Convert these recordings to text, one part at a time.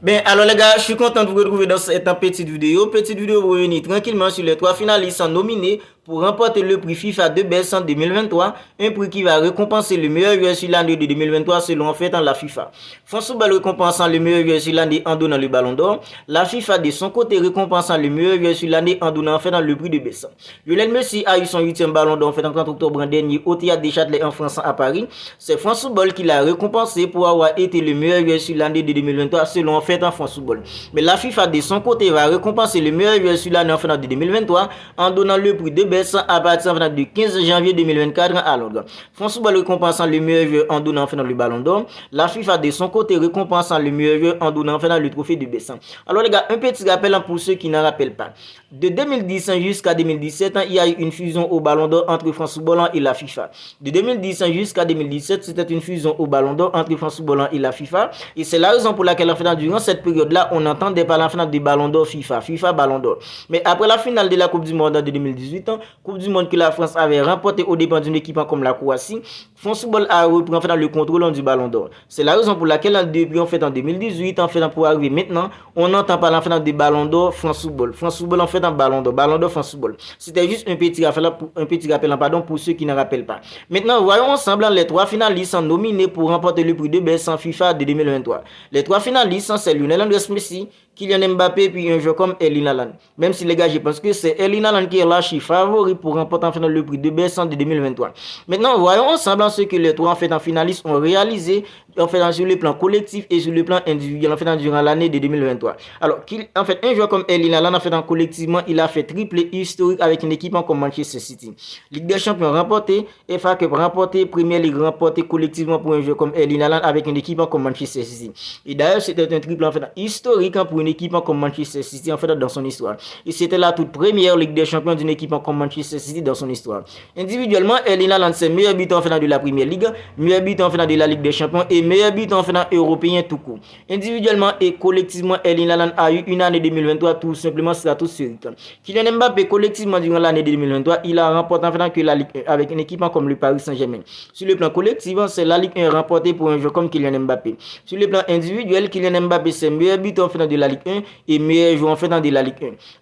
Ben alors les gars, je suis content de vous retrouver dans cette petite vidéo. Petite vidéo pour revenir tranquillement sur les trois finalistes nominés pour remporter le prix FIFA de Best en 2023, un prix qui va récompenser le meilleur joueur sur l'année de 2023 selon en fait la FIFA. France Football récompensant le meilleur joueur sur l'année en donnant le ballon d'or. La FIFA de son côté récompensant le meilleur joueur sur l'année en donnant en fait le prix de Best. Lionel Messi a eu son 8e ballon d'or en fait en 30 octobre dernier au Théâtre des Châtelets en France à Paris. C'est France Football qui l'a récompensé pour avoir été le meilleur joueur sur l'année de 2023 selon en fait en France Football. Mais la FIFA de son côté va récompenser le meilleur joueur sur l'année en fin de 2023 en donnant le prix de Best à partir du 15 janvier 2024 à Londres. France Football récompensant le meilleur joueur en donnant le ballon d'or. La FIFA de son côté récompensant le meilleur joueur en donnant le trophée de Best. Alors les gars, un petit rappel pour ceux qui n'en rappellent pas. De 2010 jusqu'à 2017, il y a eu une fusion au ballon d'or entre France Football et la FIFA. De 2010 jusqu'à 2017, c'était une fusion au ballon d'or entre France Football et la FIFA. Et c'est la raison pour laquelle durant cette période-là, on entendait parler du ballon d'or FIFA ballon d'or. Mais après la finale de la Coupe du Monde de 2018, Coupe du Monde que la France avait remporté au dépend d'une équipe comme la Croatie, France Football a repris le contrôle du ballon d'or. C'est la raison pour laquelle depuis en 2018, pour arriver maintenant, on entend parler du ballon d'or France Football. France Football en fait un ballon d'or France Football. C'était juste un petit rappel pour ceux qui ne rappellent pas. Maintenant, voyons ensemble les trois finalistes nominés pour remporter le prix de Best en FIFA de 2023. Les trois finalistes, c'est Lionel Andrés Messi, Kylian Mbappé puis un joueur comme Erling Haaland. Même si les gars, je pense que c'est Erling Haaland qui est l'archi favori pour remporter le prix de Best en 2023. Maintenant, voyons ensemble ce que les trois en finalistes ont réalisé sur le plan collectif et sur le plan individuel durant l'année de 2023. Alors, un joueur comme Erling Haaland collectivement, il a fait triplé historique avec une équipe comme Manchester City. Ligue des Champions remportée, FA Cup remportée, Premier League remportée collectivement pour un joueur comme Erling Haaland avec une équipe comme Manchester City. Et d'ailleurs, c'était un triple historique pour une équipe comme Manchester City dans son histoire. Et c'était la toute première Ligue des Champions d'une équipe comme Manchester City dans son histoire. Individuellement, Erling Haaland c'est meilleur buteur de la Premier League, meilleur buteur de la Ligue des Champions et meilleur buteur européen tout court. Individuellement et collectivement, Erling Haaland a eu une année 2023 tout simplement stratosphérique. Kylian Mbappé collectivement durant l'année 2023, il a remporté que la Ligue 1 avec une équipe comme le Paris Saint-Germain. Sur le plan collectif, c'est la Ligue 1 remportée pour un joueur comme Kylian Mbappé. Sur le plan individuel, Kylian Mbappé c'est meilleur buteur de la Ligue 1 et meilleur joueur de la Ligue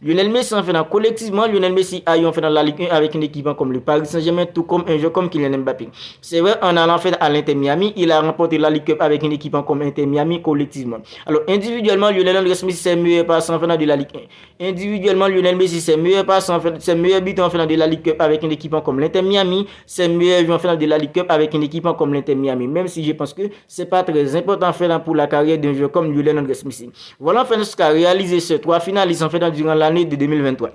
1. Lionel Messi collectivement, Lionel Messi a eu la Ligue 1 avec une équipe comme le Paris Saint-Germain, tout comme un joueur comme Kylian Mbappé. C'est vrai, en allant à l'Inter Miami, il a remporté la Ligue Cup avec une équipe comme Inter Miami collectivement. Alors individuellement, Lionel Andrés Messi c'est meilleur passant de la Ligue 1. Individuellement, Lionel Messi c'est meilleur passant, c'est meilleur buteur de la Ligue Cup avec une équipe comme l'Inter Miami, c'est meilleur joueur de la Ligue Cup avec une équipe comme l'Inter Miami. Même si je pense que c'est pas très important pour la carrière d'un joueur comme Lionel Andrés Messi. Voilà ce qu'a réalisé ces trois finalistes durant l'année de 2023.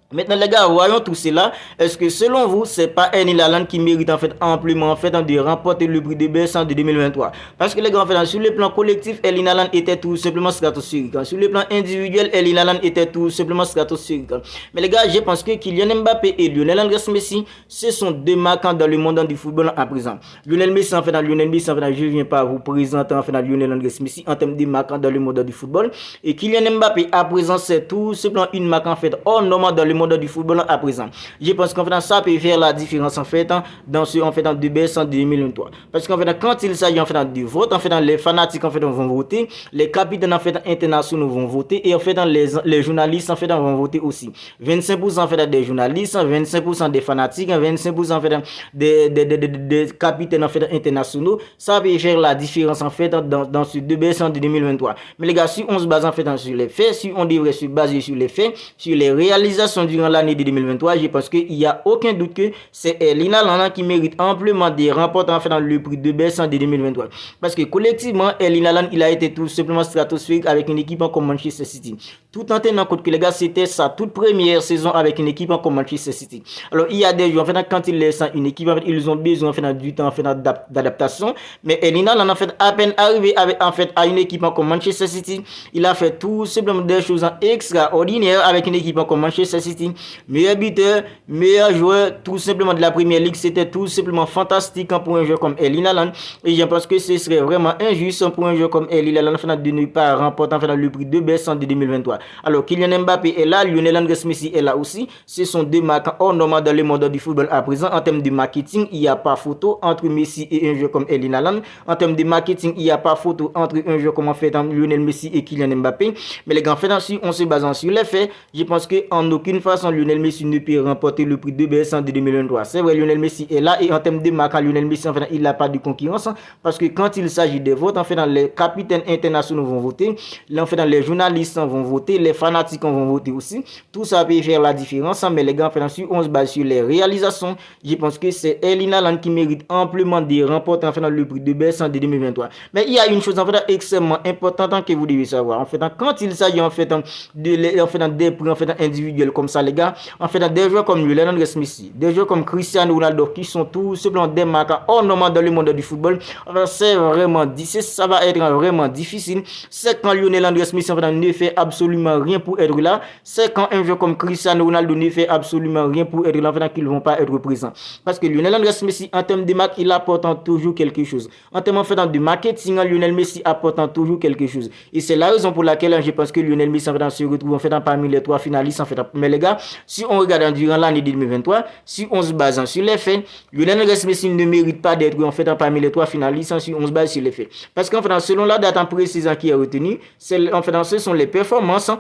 Maintenant les gars, voyons tout cela. Est-ce que selon vous, c'est pas Erling Haaland qui mérite amplement de remporter le prix de Best en 2023? Parce que les gars, sur le plan collectif, Erling Haaland était tout simplement stratosphérique. Sur le plan individuel, Erling Haaland était tout simplement stratosphérique. Mais les gars, je pense que Kylian Mbappé et Lionel Andrés Messi, ce sont deux marquants dans le monde du football à présent. Lionel Messi, je viens pas vous présenter Lionel Andrés Messi en termes de marquants dans le monde du football. Et Kylian Mbappé à présent, c'est tout simplement une marque hors normal dans le monde du football à présent. Je pense ça peut faire la différence dans ce de Best en 2023. Parce quand il s'agit du vote, les fanatiques vont voter, les capitaines internationaux vont voter et les journalistes vont voter aussi. 25% des journalistes, 25% des fanatiques, 25% des capitaines internationaux, ça peut faire la différence dans ce de Best en 2023. Mais les gars, si on se base sur les faits, si on devrait se baser sur les faits, sur les réalisations durant l'année de 2023, je pense qu'il n'y a aucun doute que c'est Erling Haaland qui mérite amplement de remporter le prix de Best en 2023. Parce que collectivement, Erling Haaland, il a été tout simplement stratosphérique avec une équipe comme Manchester City. Tout en tenant compte que les gars, c'était sa toute première saison avec une équipe comme Manchester City. Alors, il y a des joueurs, quand ils laissent une équipe, ils ont besoin du temps d'adaptation. Mais Erling Haaland, à peine arrivé à une équipe comme Manchester City, il a fait tout simplement des choses extraordinaires avec une équipe comme Manchester City. Meilleur buteur, meilleur joueur, tout simplement de la Premier League. C'était tout simplement fantastique pour un joueur comme Erling Haaland. Et je pense que ce serait vraiment injuste pour un joueur comme Erling Haaland de ne pas remporter le prix de Best en 2023. Alors Kylian Mbappé est là, Lionel Andrés Messi est là aussi. Ce sont deux marques hors normes dans le monde du football à présent. En termes de marketing, il n'y a pas photo entre Messi et un joueur comme Erling Haaland. En termes de marketing, il n'y a pas photo entre un joueur comme en fait Lionel Messi et Kylian Mbappé. Mais les gars, en fait, si on se base sur les faits, je pense qu'en aucune façon Lionel Messi ne peut remporter le prix de best de 2023. C'est vrai, Lionel Messi est là et en termes de marque, Lionel Messi, en fait, il n'a pas de concurrence parce que quand il s'agit des votes, en fait, les capitaines internationaux vont voter, en fait, les journalistes vont voter, les fanatiques vont voter aussi. Tout ça peut faire la différence, mais les gars, en fait, si on se base sur les réalisations, je pense que c'est Erling Haaland qui mérite amplement de remporter en fait, le prix de best de 2023. Mais il y a une chose en fait, extrêmement importante que vous devez savoir. En fait, quand il s'agit en fait, des prix en fait, individuels comme ça, les gars, en fait, des joueurs comme Lionel Andrés Messi, des joueurs comme Cristiano Ronaldo qui sont tout simplement des marques hors normes dans le monde du football, c'est vraiment difficile, ça va être vraiment difficile. C'est quand Lionel Andrés Messi en fait, ne fait absolument rien pour être là. C'est quand un joueur comme Cristiano Ronaldo ne fait absolument rien pour être là, en fait, qu'ils ne vont pas être présents. Parce que Lionel Andrés Messi, en termes de marque, il apporte toujours quelque chose. En termes en fait, de marketing, Lionel Messi apporte toujours quelque chose. Et c'est la raison pour laquelle je pense que Lionel Messi en fait, se retrouve en fait, parmi les trois finalistes. En fait. Mais les gars, si on regarde durant l'année 2023, si on se base sur les faits, Lionel Andrés Messi ne mérite pas d'être en fait, parmi les trois finalistes si on se base sur les faits. Parce qu'en fait, selon la date précise qui est retenue, en fait, ce sont les performances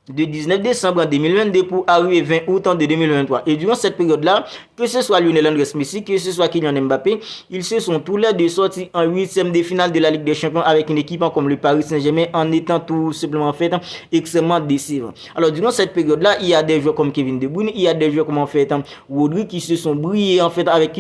de 19 décembre 2022 pour arriver 20 août de 2023. Et durant cette période-là, que ce soit Lionel Andrés Messi, que ce soit Kylian Mbappé, ils se sont tous les deux sortis en 8e de finale de la Ligue des Champions avec une équipe comme le Paris Saint-Germain en étant tout simplement fait extrêmement décevant. Alors durant cette période-là, il y a des joueurs comme Kevin De Bruyne, il y a des joueurs comme en fait Rodri qui se sont brillés en fait avec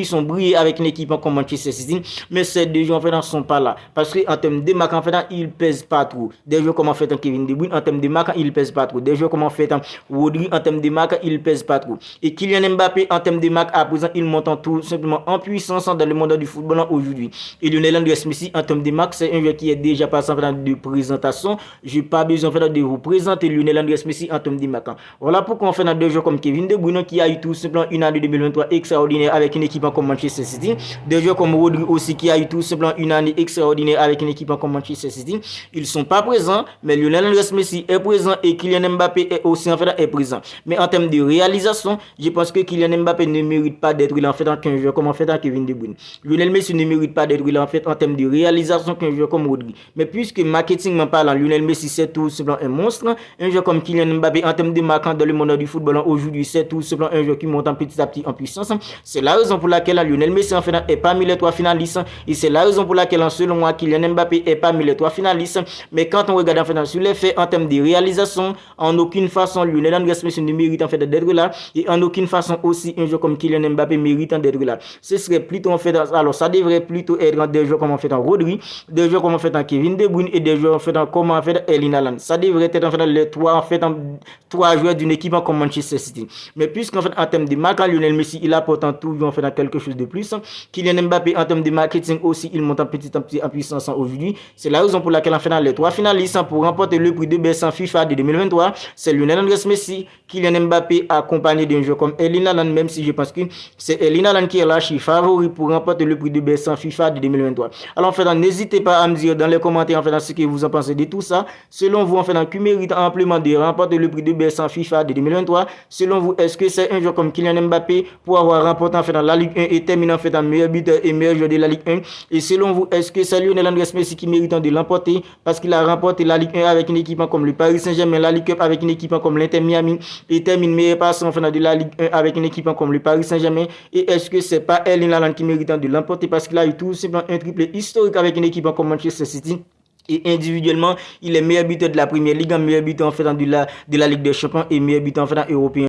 une équipe comme Manchester City, mais ces deux joueurs en fait ne sont pas là parce que en termes de marque en fait ils pèsent pas trop. Des joueurs comme en fait Kevin De Bruyne en termes de marque ils pèsent pas trop. Des joueurs comme en fait Rodri en termes de marque il pèse pas trop. Et Kylian Mbappé en termes de marque à présent il monte tout simplement en puissance dans le monde du football aujourd'hui. Et Lionel Andrés Messi en termes de marque c'est un joueur qui est déjà passé en de présentation. Je n'ai pas besoin de vous présenter Lionel Andrés Messi en termes de marque. Voilà pourquoi on fait dans deux joueurs comme Kevin De Bruyne qui a eu tout simplement une année 2023 extraordinaire avec une équipe comme Manchester City. Des joueurs comme Rodri aussi qui a eu tout simplement une année extraordinaire avec une équipe comme Manchester City. Ils sont pas présents, mais Lionel Andrés Messi est présent et Kylian Mbappé est aussi en fait est présent. Mais en termes de réalisation, je pense que Kylian Mbappé ne mérite pas d'être là en fait qu'un joueur comme en fait Kevin De Bruyne. Lionel Messi ne mérite pas d'être là en fait en termes de réalisation qu'un joueur comme Rodri. Mais puisque marketing parlant, Lionel Messi c'est tout simplement un monstre. Un joueur comme Kylian Mbappé en termes de marquant dans le monde du football aujourd'hui, c'est tout simplement un joueur qui monte petit à petit en puissance. C'est la raison pour laquelle Lionel Messi en fait est parmi les trois finalistes. Et c'est la raison pour laquelle selon moi Kylian Mbappé est parmi les trois finalistes. Mais quand on regarde en fait sur les faits en termes de réalisation, en aucune façon Lionel Andrés Messi ne mérite en fait d'être là et en aucune façon aussi un joueur comme Kylian Mbappé mérite d'être là. Ce serait plutôt en fait alors ça devrait plutôt être des joueurs comme en fait en Rodri, des joueurs comme en fait en Kevin De Bruyne et des joueurs en fait comme en fait Erling Haaland. Ça devrait être en fait les trois joueurs d'une équipe comme Manchester City. Mais puisqu'en fait en termes de marque Lionel Messi il apporte toujours en fait quelque chose de plus. Kylian Mbappé en termes de marketing aussi il monte petit en puissance aujourd'hui. C'est la raison pour laquelle en fait les trois finalistes pour remporter le prix de best FIFA de 2023, c'est Lionel Andrés Messi, Kylian Mbappé accompagné d'un joueur comme Erling Haaland, même si je pense que c'est Erling Haaland qui est l'archi favori pour remporter le prix de best FIFA de 2023. Alors en fait, n'hésitez pas à me dire dans les commentaires en fait ce que vous en pensez de tout ça. Selon vous en fait, qui mérite amplement de remporter le prix de best FIFA de 2023. Selon vous, est-ce que c'est un joueur comme Kylian Mbappé pour avoir remporté en fait la Ligue 1 et terminé en fait en meilleur buteur et meilleur joueur de la Ligue 1? Et selon vous, est-ce que c'est Lionel Andrés Messi qui mérite de l'emporter parce qu'il a remporté la Ligue 1 avec une équipe comme le Paris Saint-Germain, la Ligue Cup avec une équipe comme l'Inter Miami et termine meilleur passeur en fin de la Ligue 1 avec une équipe comme le Paris Saint-Germain? Et est-ce que c'est pas Erling Haaland qui mérite de l'emporter parce qu'il a eu tout simplement un triplé historique avec une équipe comme Manchester City? Et individuellement, il est meilleur buteur de la Première Ligue, meilleur buteur en fait de la Ligue des Champions et meilleur buteur en fait européen.